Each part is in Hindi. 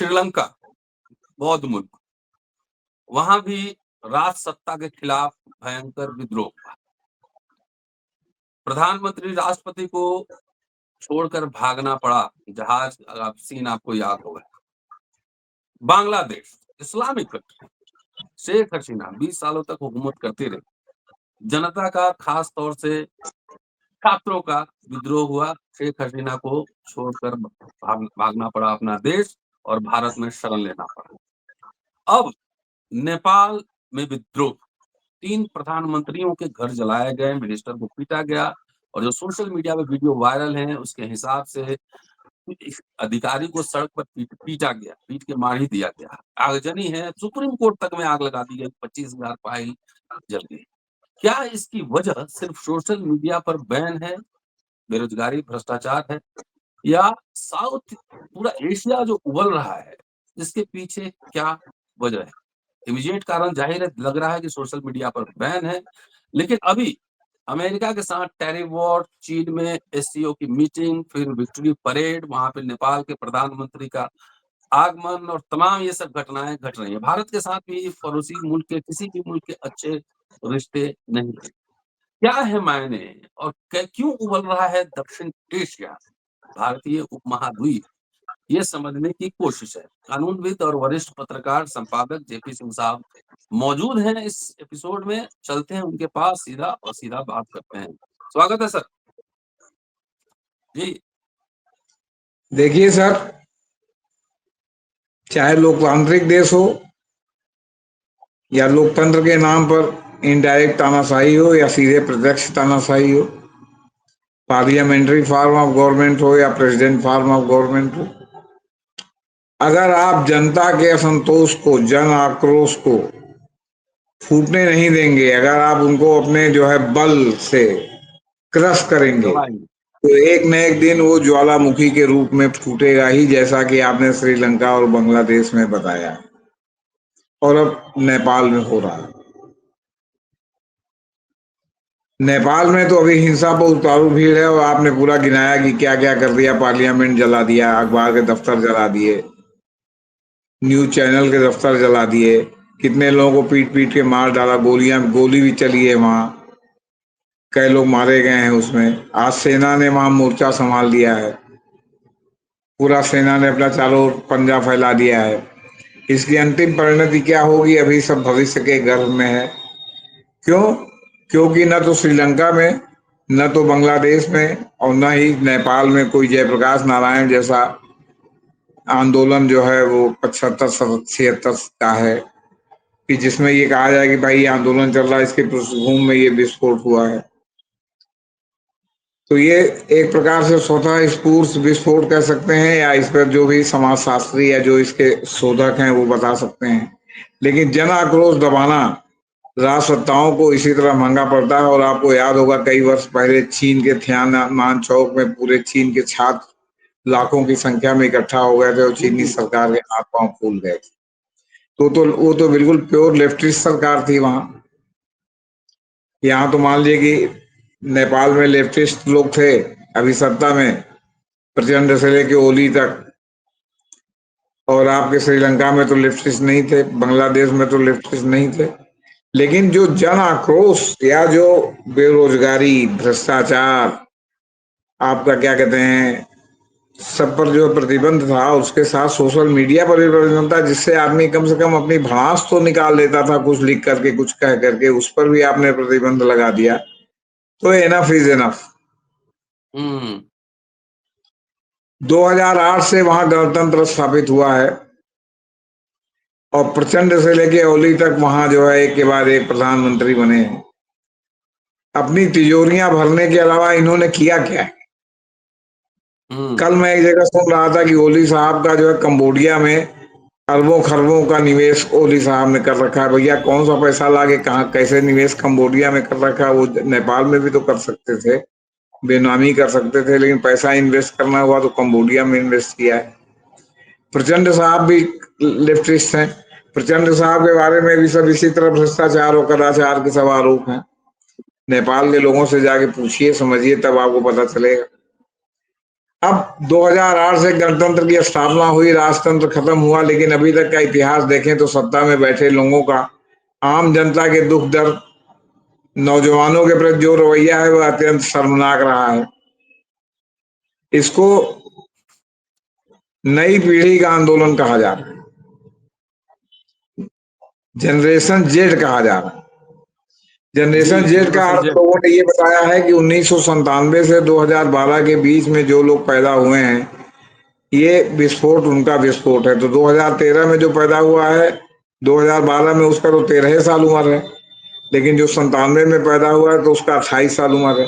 श्रीलंका, बौद्ध मुल्क, वहां भी राज सत्ता के खिलाफ भयंकर विद्रोह हुआ। प्रधानमंत्री राष्ट्रपति को छोड़कर भागना पड़ा। जहाज सीन आपको याद होगा। बांग्लादेश, इस्लामिक कंट्री, शेख हसीना 20 सालों तक हुकूमत करती रही। जनता का, खास तौर से छात्रों का विद्रोह हुआ। शेख हसीना को छोड़कर भागना पड़ा अपना देश और भारत में शरण लेना पड़ा। अब नेपाल में विद्रोह, 3 प्रधानमंत्रियों के घर जलाए गए, मिनिस्टर को पीटा गया और जो सोशल मीडिया पे वीडियो वायरल है उसके हिसाब से अधिकारी को सड़क पर पीटा गया, पीट के मार ही दिया गया। आगजनी है, सुप्रीम कोर्ट तक में आग लगा दी गई, 25,000 फाइल जल गई। क्या इसकी वजह सिर्फ सोशल मीडिया पर बैन है, बेरोजगारी, भ्रष्टाचार है, या साउथ पूरा एशिया जो उबल रहा है इसके पीछे क्या वजह है? इमीडिएट कारण जाहिर है, लग रहा है कि सोशल मीडिया पर बैन है, लेकिन अभी अमेरिका के साथ टैरिफ वॉर, चीन में एससीओ की मीटिंग, फिर विक्ट्री परेड, वहां पे नेपाल के प्रधानमंत्री का आगमन और तमाम ये सब घटनाएं घट रही है। भारत के साथ भी पड़ोसी मुल्क के, किसी भी मुल्क के अच्छे रिश्ते नहीं है। क्या है मायने और क्यों उबल रहा है दक्षिण एशिया, भारतीय उपमहाद्वीप, ये समझने की कोशिश है। कानूनविद और वरिष्ठ पत्रकार संपादक जेपी सिंह साहब मौजूद हैं इस एपिसोड में। चलते हैं उनके पास सीधा बात करते हैं। स्वागत है सर जी। देखिए सर, चाहे लोकतांत्रिक देश हो या लोकतंत्र के नाम पर इनडायरेक्ट तानाशाही हो या सीधे प्रत्यक्ष तानाशाही हो, पार्लियामेंट्री फॉर्म ऑफ गवर्नमेंट हो या प्रेसिडेंट फॉर्म ऑफ गवर्नमेंट हो, अगर आप जनता के असंतोष को, जन आक्रोश को फूटने नहीं देंगे, अगर आप उनको अपने जो है बल से क्रश करेंगे, दबाएंगे। तो एक न एक दिन वो ज्वालामुखी के रूप में फूटेगा ही, जैसा कि आपने श्रीलंका और बांग्लादेश में बताया और अब नेपाल में हो रहा है। नेपाल में तो अभी हिंसा पर उतारू भीड़ है और आपने पूरा गिनाया कि क्या क्या कर दिया। पार्लियामेंट जला दिया, अखबार के दफ्तर जला दिए, न्यूज चैनल के दफ्तर जला दिए, कितने लोगों को पीट पीट के मार डाला, गोली भी चली है वहां, कई लोग मारे गए हैं उसमें। आज सेना ने वहां मोर्चा संभाल लिया है, पूरा सेना ने अपना चारों ओर पंजा फैला दिया है। इसकी अंतिम परिणति क्या होगी अभी सब भविष्य के गर्भ में है। क्यों? क्योंकि न तो श्रीलंका में, न तो बांग्लादेश में और न ही नेपाल में कोई जयप्रकाश नारायण जैसा आंदोलन जो है वो 75-76 का है कि जिसमें ये कहा जाए कि भाई ये आंदोलन चल रहा है, इसके पृष्ठभूमि में ये विस्फोट हुआ है। तो ये एक प्रकार से स्वतः स्फूर्त विस्फोट कह सकते हैं, या इस पर जो भी समाजशास्त्री या जो इसके शोधक हैं वो बता सकते हैं। लेकिन जन आक्रोश दबाना राज सत्ताओं को इसी तरह महंगा पड़ता है। और आपको याद होगा कई वर्ष पहले चीन के थियाननमेन चौक में पूरे चीन के छात्र लाखों की संख्या में इकट्ठा हो गए थे और जी चीनी जी। सरकार के हाथ पांव फूल गए थे। वो तो बिल्कुल प्योर लेफ्टिस्ट सरकार थी वहां। यहाँ तो मान लीजिए कि नेपाल में लेफ्टिस्ट लोग थे अभी सत्ता में, प्रचंड से लेके ओली तक, और आपके श्रीलंका में तो लेफ्टिस्ट नहीं थे, बांग्लादेश में तो लेफ्टिस्ट नहीं थे। लेकिन जो जन आक्रोश या जो बेरोजगारी, भ्रष्टाचार, आपका क्या कहते हैं, सब पर जो प्रतिबंध था, उसके साथ सोशल मीडिया पर भी प्रतिबंध था, जिससे आदमी कम से कम अपनी भड़ास तो निकाल लेता था, कुछ लिख करके, कुछ कह करके, उस पर भी आपने प्रतिबंध लगा दिया। तो एनफ इज एनफ। 2008 से वहां गणतंत्र स्थापित हुआ है और प्रचंड से लेके ओली तक वहां जो है एक के बाद एक प्रधानमंत्री बने हैं। अपनी तिजोरियां भरने के अलावा इन्होंने किया क्या है? कल मैं एक जगह सुन रहा था कि ओली साहब का जो है कंबोडिया में अरबों खरबों का निवेश ओली साहब ने कर रखा है। भैया कौन सा पैसा लाके कहाँ कैसे निवेश कंबोडिया में कर रखा है? वो नेपाल में भी तो कर सकते थे, बेनामी कर सकते थे, लेकिन पैसा इन्वेस्ट करना हुआ तो कंबोडिया में इन्वेस्ट किया है। प्रचंड साहब भी लेफ्टिस्ट हैं। प्रचंड साहब के बारे में भी सब इसी तरह भ्रष्टाचार और कदाचार के सब आरोप हैं। नेपाल के लोगों से जाके पूछिए, समझिए, तब आपको पता चलेगा। अब 2008 से गणतंत्र की स्थापना हुई, राजतंत्र खत्म हुआ, लेकिन अभी तक का इतिहास देखें तो सत्ता में बैठे लोगों का आम जनता के दुख दर्द, नौजवानों के प्रति जो रवैया है वह अत्यंत शर्मनाक रहा है। इसको नई पीढ़ी का आंदोलन कहा जा रहा है, जनरेशन जेड कहा जा रहा है। जी, जनरेशन जेड का जनरेशन अर्थ जेड। लोगों ने ये बताया है कि 1997 से 2012 के बीच में जो लोग पैदा हुए हैं, ये विस्फोट उनका विस्फोट है। तो 2013 में जो पैदा हुआ है, 2012 में उसका तो 13 साल उम्र है, लेकिन जो 97 में पैदा हुआ है तो उसका 28 साल उम्र है।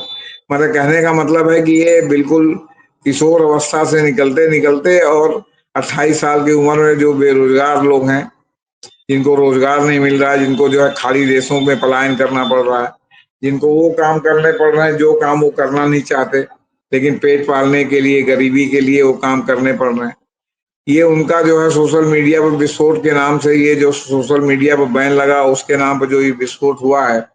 मतलब कहने का मतलब है कि ये बिल्कुल किशोर अवस्था से निकलते निकलते और 28 साल की उम्र में जो बेरोजगार लोग हैं, जिनको रोजगार नहीं मिल रहा है, जिनको जो है खाड़ी देशों में पलायन करना पड़ रहा है, जिनको वो काम करने पड़ रहे हैं जो काम वो करना नहीं चाहते, लेकिन पेट पालने के लिए, गरीबी के लिए वो काम करने पड़ रहे हैं, ये उनका जो है सोशल मीडिया पर विस्फोट के नाम से, ये जो सोशल मीडिया पर बैन लगा उसके नाम पर जो ये विस्फोट हुआ है,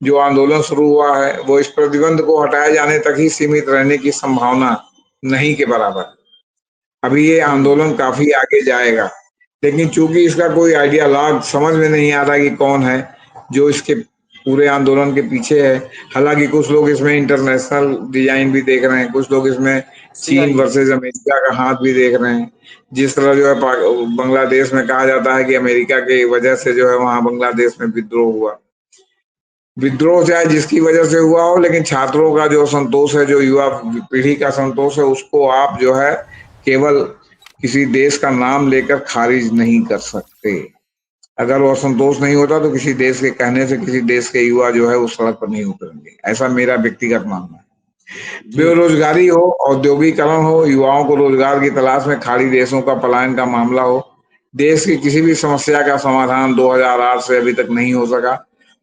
जो आंदोलन शुरू हुआ है, वो इस प्रतिबंध को हटाए जाने तक ही सीमित रहने की संभावना नहीं के बराबर। अभी ये हम्म। आंदोलन काफी आगे जाएगा, लेकिन चूंकि इसका कोई आइडिया लॉग समझ में नहीं आ रहा कि कौन है जो इसके पूरे आंदोलन के पीछे है। हालांकि कुछ लोग इसमें इंटरनेशनल डिजाइन भी देख रहे हैं, कुछ लोग इसमें चीन CIA। वर्सेस अमेरिका का हाथ भी देख रहे हैं। जिस तरह जो है बांग्लादेश में कहा जाता है कि अमेरिका की वजह से जो है वहां बांग्लादेश में विद्रोह हुआ। विद्रोह चाहे जिसकी वजह से हुआ हो, लेकिन छात्रों का जो संतोष है, जो युवा पीढ़ी का संतोष है, उसको आप जो है केवल किसी देश का नाम लेकर खारिज नहीं कर सकते। अगर वो असंतोष नहीं होता तो किसी देश के कहने से किसी देश के युवा जो है उस सड़क पर नहीं उतरेंगे, ऐसा मेरा व्यक्तिगत मानना है। जी। बेरोजगारी हो, औद्योगिकरण हो, युवाओं को रोजगार की तलाश में खाड़ी देशों का पलायन का मामला हो, देश की किसी भी समस्या का समाधान 2008 से अभी तक नहीं हो सका।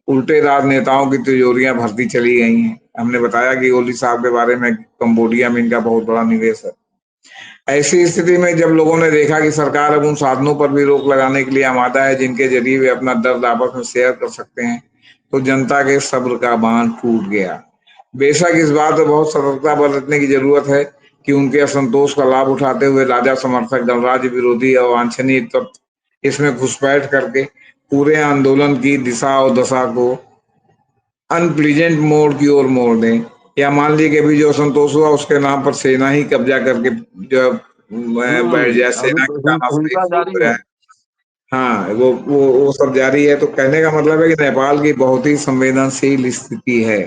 उल्टे राजनेताओं की तिजोरियां भरती चली गई हैं। हमने बताया कि ओली साहब के बारे में, कंबोडिया में इनका बहुत बड़ा निवेश है। ऐसी स्थिति में जब लोगों ने देखा कि सरकार अब उन साधनों पर भी रोक लगाने के लिए आमादा है जिनके जरिए वे अपना दर्द आपस में शेयर कर सकते हैं, तो जनता के सब्र का बांध टूट गया। बेशक इस बात पर बहुत सतर्कता बरतने की जरूरत है कि उनके असंतोष का लाभ उठाते हुए राजा समर्थक, गणराज्य विरोधी और वांछनीय तत्व इसमें घुसपैठ करके पूरे आंदोलन की दिशा और दशा को अनप्लीजेंट मोड की ओर मोड़ दें। या मान लीजिए कि अभी जो असंतोष हुआ उसके नाम पर सेना ही कब्जा करके जो बैठ जाए, अभी सेना तो की तानाशाही हिंसा शुरू जारी हो है। जाए। हाँ, वो सब जारी है। तो कहने का मतलब है कि नेपाल की बहुत ही संवेदनशील स्थिति है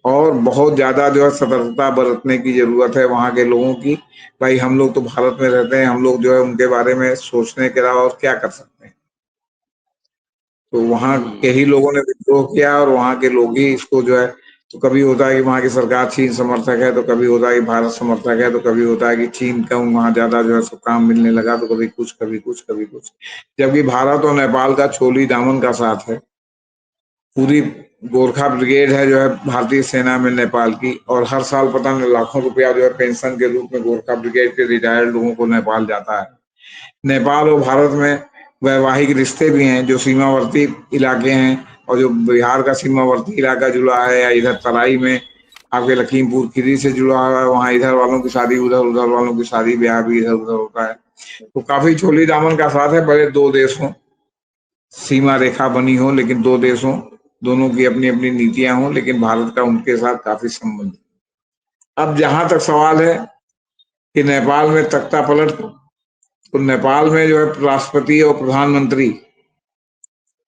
और बहुत ज्यादा जो है सतर्कता बरतने की जरूरत है वहां के लोगों की। भाई हम लोग तो भारत में रहते हैं, हम लोग जो है उनके बारे में सोचने के अलावा और क्या कर सकते हैं। तो वहां के हम्म। ही लोगों ने विद्रोह किया और वहां के लोग ही इसको जो है, तो कभी होता है कि वहां की सरकार चीन समर्थक है, तो कभी होता है कि भारत समर्थक है, तो कभी होता है कि चीन का वहां ज्यादा जो है सब काम मिलने लगा, तो कभी कुछ कभी कुछ कभी कुछ। जबकि भारत और नेपाल का चोली दामन का साथ है। पूरी गोरखा ब्रिगेड है जो है भारतीय सेना में नेपाल की, और हर साल पता नहीं लाखों रुपया जो है पेंशन के रूप में गोरखा ब्रिगेड के रिटायर्ड लोगों को नेपाल जाता है। नेपाल और भारत में वैवाहिक रिश्ते भी हैं जो सीमावर्ती इलाके हैं, और जो बिहार का सीमावर्ती इलाका जुड़ा है, या इधर तराई में आपके लखीमपुर खीरी से जुड़ा हुआ है, वहाँ इधर वालों की शादी उधर, उधर वालों की शादी ब्याह भी इधर उधर होता है। तो काफी चोली दामन का साथ है। बड़े दो देशों सीमा रेखा बनी हो, लेकिन दो देशों दोनों की अपनी अपनी नीतियां हों, लेकिन भारत का उनके साथ काफी संबंध। अब जहां तक सवाल है कि नेपाल में तख्ता पलट, तो नेपाल में जो है राष्ट्रपति और प्रधानमंत्री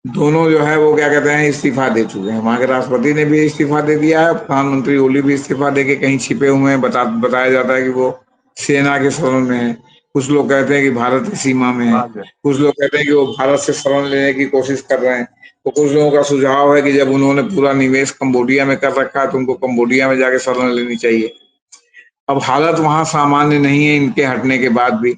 दोनों जो है वो क्या कहते हैं इस्तीफा दे चुके हैं। वहां के राष्ट्रपति ने भी इस्तीफा दे दिया है, प्रधानमंत्री ओली भी इस्तीफा दे के कहीं छिपे हुए हैं। बताया जाता है कि वो सेना के शरण में है। कुछ लोग कहते हैं कि भारत की सीमा में है। भाग गए। कुछ लोग कहते हैं कि वो भारत से शरण लेने की कोशिश कर रहे हैं। तो कुछ लोगों का सुझाव है कि जब उन्होंने पूरा निवेश कंबोडिया में कर रखा है तो उनको कंबोडिया में जाके शरण लेनी चाहिए। अब हालत वहां सामान्य नहीं है इनके हटने के बाद भी।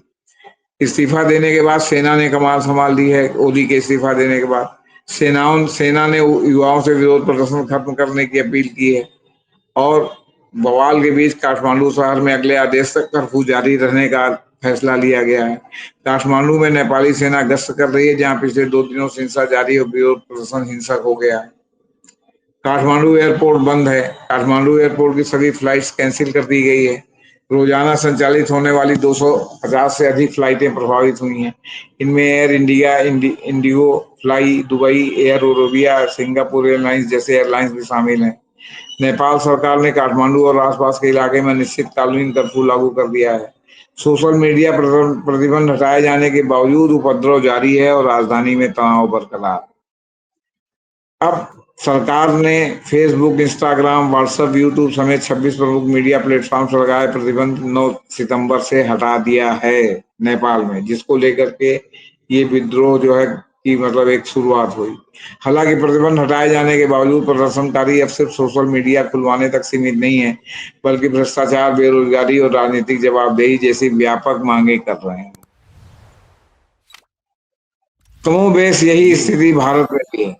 इस्तीफा देने के बाद सेना ने कमान संभाल ली है। ओली के इस्तीफा देने के बाद सेना ने युवाओं से विरोध प्रदर्शन खत्म करने की अपील की है। और बवाल के बीच काठमांडू शहर में अगले आदेश तक कर्फ्यू जारी रहने का फैसला लिया गया है। काठमांडू में नेपाली सेना गश्त कर रही है, जहां पिछले 2 दिनों से हिंसा जारी और विरोध प्रदर्शन हिंसक हो गया है। काठमांडू एयरपोर्ट बंद है। काठमांडू एयरपोर्ट की सभी फ्लाइट्स कैंसिल कर दी गई है। रोजाना संचालित होने वाली 250 से अधिक फ्लाइटें प्रभावित हुई हैं। इनमें air India, Indigo fly, Dubai air Arabia, Singapore airlines जैसे एयरलाइंस भी शामिल हैं। नेपाल सरकार ने काठमांडू और आसपास के इलाके में निश्चितकालीन कर्फ्यू लागू कर दिया है। सोशल मीडिया प्रतिबंध हटाए जाने के बावजूद उपद्रव जारी है और राजधानी में तनाव बरकरार। अब सरकार ने फेसबुक, इंस्टाग्राम, व्हाट्सएप, यूट्यूब समेत 26 प्रमुख मीडिया प्लेटफॉर्म पर लगाए प्रतिबंध 9 सितंबर से हटा दिया है नेपाल में, जिसको लेकर के ये विद्रोह जो है कि मतलब एक शुरुआत हुई। हालांकि प्रतिबंध हटाए जाने के बावजूद प्रदर्शनकारी अब सिर्फ सोशल मीडिया खुलवाने तक सीमित नहीं है, बल्कि भ्रष्टाचार, बेरोजगारी और राजनीतिक जवाबदेही जैसी व्यापक मांगे कर रहे हैं। कमोबेश यही जी स्थिति भारत में भी है।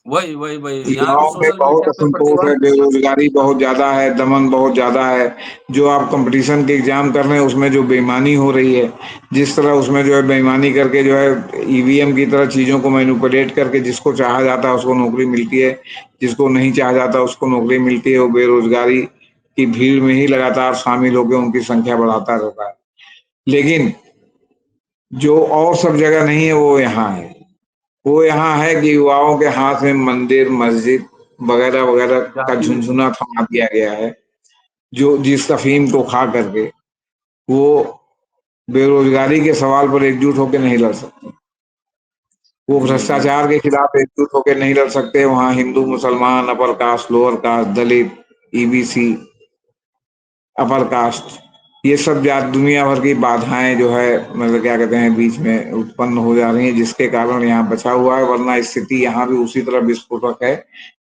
वही यहाँ भी युवाओं में सोशल बहुत मीडिया पे असंतोष है, प्रतिबंध। बेरोजगारी बहुत ज्यादा है, दमन बहुत ज्यादा है। जो आप कंपटीशन के एग्जाम कर रहे हैं उसमें जो बेईमानी हो रही है, जिस तरह उसमें जो है बेईमानी करके जो है ईवीएम की तरह चीजों को मैनिपुलेट करके जिसको चाहा जाता है उसको नौकरी मिलती है, जिसको नहीं चाहा जाता उसको नौकरी मिलती है। वो बेरोजगारी की भीड़ में ही लगातार शामिल होकर उनकी संख्या बढ़ाता रहता है। लेकिन जो और सब जगह नहीं है वो यहाँ है। वो यहाँ है कि युवाओं के हाथ में मंदिर, मस्जिद वगैरह वगैरह का जाति। झुनझुना थमा दिया गया है, जो जिस अफीम को खा करके वो बेरोजगारी के सवाल पर एकजुट होकर नहीं लड़ सकते, वो जी भ्रष्टाचार के खिलाफ एकजुट होकर नहीं लड़ सकते। वहाँ हिंदू, मुसलमान, अपर कास्ट, लोअर कास्ट, दलित, ईबीसी, अपर कास्ट, ये सब दुनिया भर की बाधाएं जो है मतलब क्या कहते हैं बीच में उत्पन्न हो जा रही हैं, जिसके कारण यहाँ बचा हुआ है। वरना स्थिति यहाँ भी उसी तरह विस्फोटक है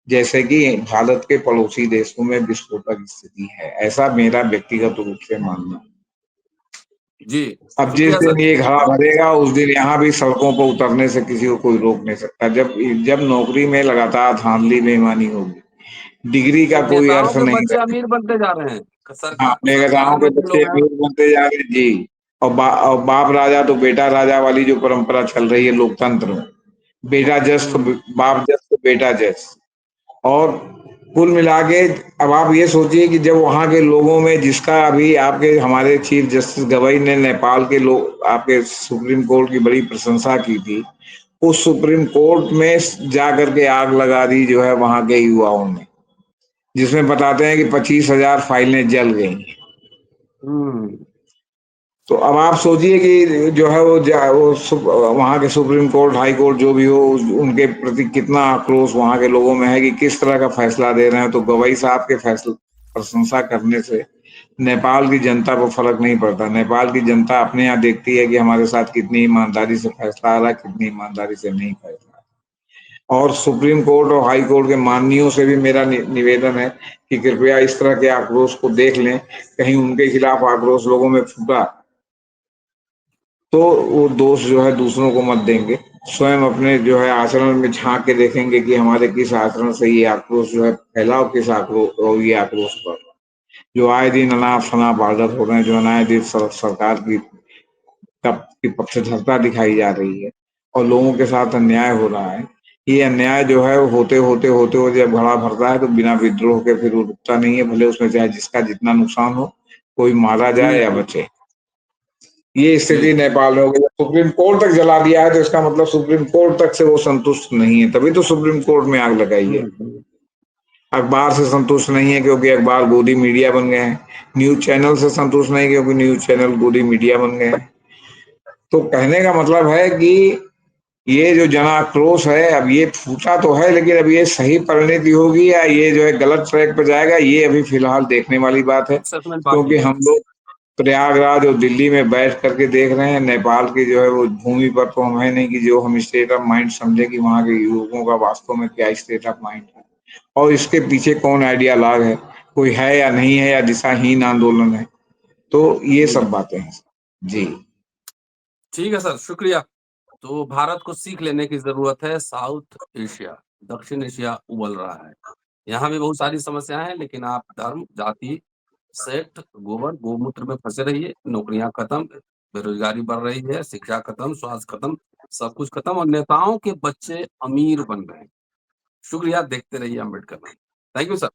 जैसे कि भारत के पड़ोसी देशों में विस्फोटक स्थिति है। ऐसा मेरा व्यक्तिगत रूप से मानना है। जी अब जिस शुक्रिया दिन सर। ये घड़ा भरेगा उस दिन यहाँ भी सड़कों पर उतरने से किसी को कोई रोक नहीं सकता। जब जब नौकरी में लगातार धांधली बेईमानी होगी, डिग्री का तो कोई नेताओं अर्थ के नहीं बच्चे रहेगा। अमीर बनते जा रहे हैं, हाँ, सरकार नेताओं सरकार के में जो बच्चे लोग हैं। अमीर बनते जा रहे हैं जी। और बाप राजा तो बेटा राजा वाली जो परंपरा चल रही है लोकतंत्र में, बेटा जस तो हम्म बाप जस तो बेटा जस। और कुल मिला के अब आप ये सोचिए कि जब वहां के लोगों में जिसका अभी आपके हमारे चीफ जस्टिस गवई ने नेपाल के लोग आपके सुप्रीम कोर्ट की बड़ी प्रशंसा की थी, उस सुप्रीम कोर्ट में जा करके आग लगा दी जो है वहां के युवाओं ने, जिसमें बताते हैं कि 25,000 फाइलें जल गई। हम्म। तो अब आप सोचिए कि जो है वहाँ के सुप्रीम कोर्ट, हाई कोर्ट जो भी हो, उनके प्रति कितना आक्रोश वहाँ के लोगों में है कि किस तरह का फैसला दे रहे हैं। तो गवई साहब के फैसले प्रशंसा करने से नेपाल की जनता को फर्क नहीं पड़ता। नेपाल की जनता अपने यहाँ देखती है कि हमारे साथ कितनी ईमानदारी से फैसला आ रहा है, कितनी ईमानदारी से नहीं फैसला। और सुप्रीम कोर्ट और हाई कोर्ट के माननीयों से भी मेरा निवेदन है कि कृपया इस तरह के आक्रोश को देख लें। कहीं उनके खिलाफ आक्रोश लोगों में फूटा तो वो दोष जो है दूसरों को मत देंगे, स्वयं अपने जो है आचरण में झांक के देखेंगे कि हमारे किस आचरण से ये आक्रोश जो है फैला और किस आक्रोश और ये आक्रोश पर जो आए दिन अनाप शनाप आदत हो रहे हैं, जो अनाए दिन सरकार की पक्षधरता दिखाई जा रही है और लोगों के साथ अन्याय हो रहा है। ये अन्याय जो है होते होते होते होते जब घड़ा भरता है तो बिना विद्रोह के फिर वो रुकता नहीं है, भले उसमें चाहे जिसका जितना नुकसान हो, कोई मारा जी जाए या जी बचे। ये स्थिति जी नेपाल में हो गई। सुप्रीम कोर्ट तक जला दिया है तो इसका मतलब सुप्रीम कोर्ट तक से वो संतुष्ट नहीं है, तभी तो सुप्रीम कोर्ट में आग लगाई है। हम्म। अखबार से संतुष्ट नहीं है क्योंकि अखबार गोदी मीडिया बन गए हैं। न्यूज चैनल से संतुष्ट नहीं क्योंकि न्यूज चैनल गोदी मीडिया बन गए हैं। तो कहने का मतलब है कि ये जो जन आक्रोश है अब ये फूटा तो है, लेकिन अब ये सही परिणति होगी या ये जो है गलत ट्रैक पर जाएगा, ये अभी फिलहाल देखने वाली बात है। असेसमेंट बाकी क्योंकि है। हम लोग प्रयागराज और दिल्ली में बैठ करके देख रहे हैं, नेपाल की जो है वो भूमि पर तो हम है नहीं कि जो हम स्टेट ऑफ माइंड समझे कि वहाँ के युवकों का वास्तव में क्या स्टेट ऑफ माइंड है और इसके पीछे कौन आइडिया लाग है, कोई है या नहीं है या दिशाहीन आंदोलन है। तो ये सब हम्म। बातें हैं जी। ठीक है सर, शुक्रिया। तो भारत को सीख लेने की जरूरत है। साउथ एशिया, दक्षिण एशिया उबल रहा है। यहाँ भी बहुत सारी समस्याएं हैं, लेकिन आप धर्म, जाति, सेक्ट, गोबर गोमूत्र में फंसे रहिए। नौकरियां खत्म, बेरोजगारी बढ़ रही है, शिक्षा खत्म, स्वास्थ्य खत्म, सब कुछ खत्म, और नेताओं के बच्चे अमीर बन रहे हैं। शुक्रिया, देखते रहिए Ambedkar Nath. Thank you sir.